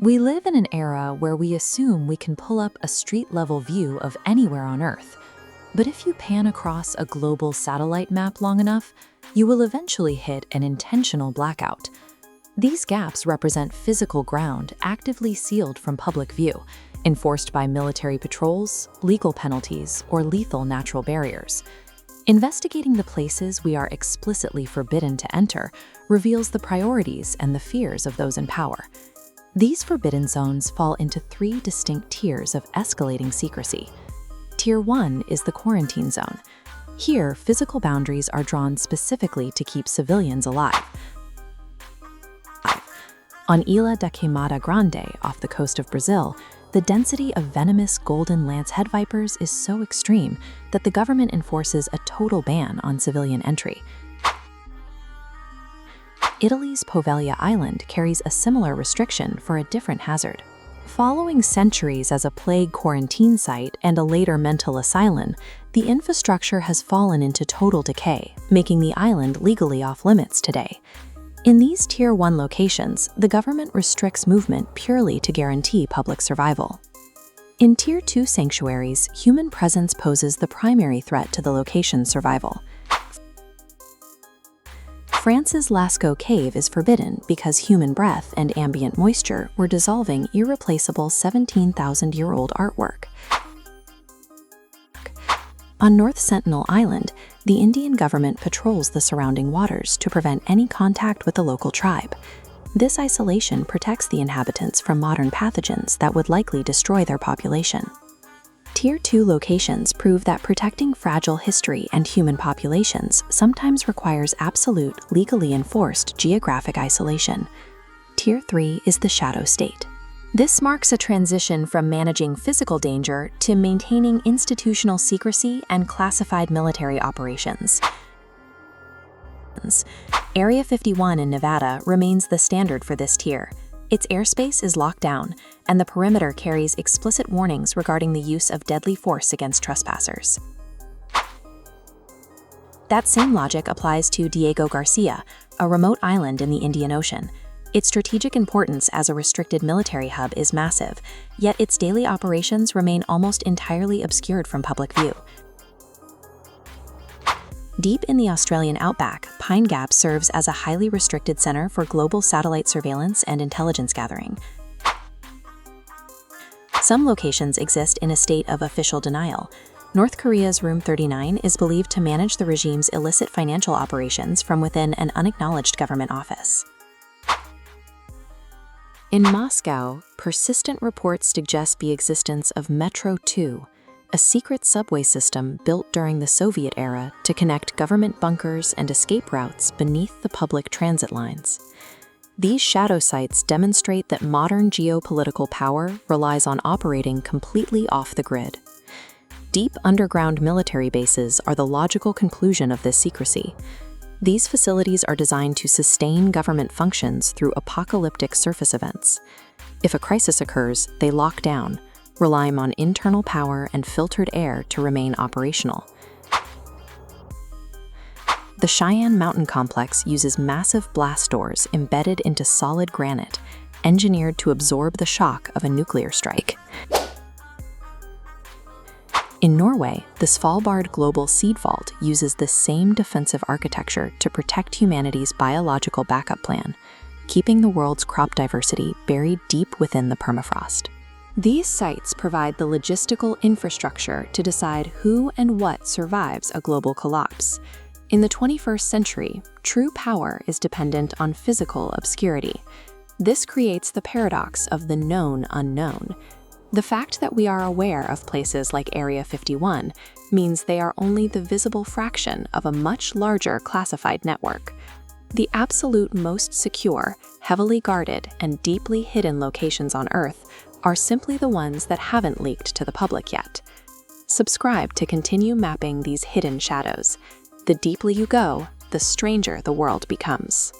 We live in an era where we assume we can pull up a street-level view of anywhere on Earth. But if you pan across a global satellite map long enough, you will eventually hit an intentional blackout. These gaps represent physical ground actively sealed from public view, enforced by military patrols, legal penalties, or lethal natural barriers. Investigating the places we are explicitly forbidden to enter reveals the priorities and the fears of those in power. These forbidden zones fall into 3 distinct tiers of escalating secrecy. Tier 1 is the quarantine zone. Here, physical boundaries are drawn specifically to keep civilians alive. On Ilha da Queimada Grande, off the coast of Brazil, the density of venomous golden lancehead vipers is so extreme that the government enforces a total ban on civilian entry. Italy's Poveglia Island carries a similar restriction for a different hazard. Following centuries as a plague quarantine site and a later mental asylum, the infrastructure has fallen into total decay, making the island legally off-limits today. In these Tier 1 locations, the government restricts movement purely to guarantee public survival. In Tier 2 sanctuaries, human presence poses the primary threat to the location's survival. France's Lascaux Cave is forbidden because human breath and ambient moisture were dissolving irreplaceable 17,000-year-old artwork. On North Sentinel Island, the Indian government patrols the surrounding waters to prevent any contact with the local tribe. This isolation protects the inhabitants from modern pathogens that would likely destroy their population. Tier 2 locations prove that protecting fragile history and human populations sometimes requires absolute, legally enforced geographic isolation. Tier 3 is the shadow state. This marks a transition from managing physical danger to maintaining institutional secrecy and classified military operations. Area 51 in Nevada remains the standard for this tier. Its airspace is locked down, and the perimeter carries explicit warnings regarding the use of deadly force against trespassers. That same logic applies to Diego Garcia, a remote island in the Indian Ocean. Its strategic importance as a restricted military hub is massive, yet its daily operations remain almost entirely obscured from public view. Deep in the Australian outback, Pine Gap serves as a highly restricted center for global satellite surveillance and intelligence gathering. Some locations exist in a state of official denial. North Korea's Room 39 is believed to manage the regime's illicit financial operations from within an unacknowledged government office. In Moscow, persistent reports suggest the existence of Metro 2, a secret subway system built during the Soviet era to connect government bunkers and escape routes beneath the public transit lines. These shadow sites demonstrate that modern geopolitical power relies on operating completely off the grid. Deep underground military bases are the logical conclusion of this secrecy. These facilities are designed to sustain government functions through apocalyptic surface events. If a crisis occurs, they lock down, relying on internal power and filtered air to remain operational. The Cheyenne Mountain Complex uses massive blast doors embedded into solid granite, engineered to absorb the shock of a nuclear strike. In Norway, the Svalbard Global Seed Vault uses the same defensive architecture to protect humanity's biological backup plan, keeping the world's crop diversity buried deep within the permafrost. These sites provide the logistical infrastructure to decide who and what survives a global collapse. In the 21st century, true power is dependent on physical obscurity. This creates the paradox of the known unknown. The fact that we are aware of places like Area 51 means they are only the visible fraction of a much larger classified network. The absolute most secure, heavily guarded, and deeply hidden locations on Earth are simply the ones that haven't leaked to the public yet. Subscribe to continue mapping these hidden shadows. The deeper you go, the stranger the world becomes.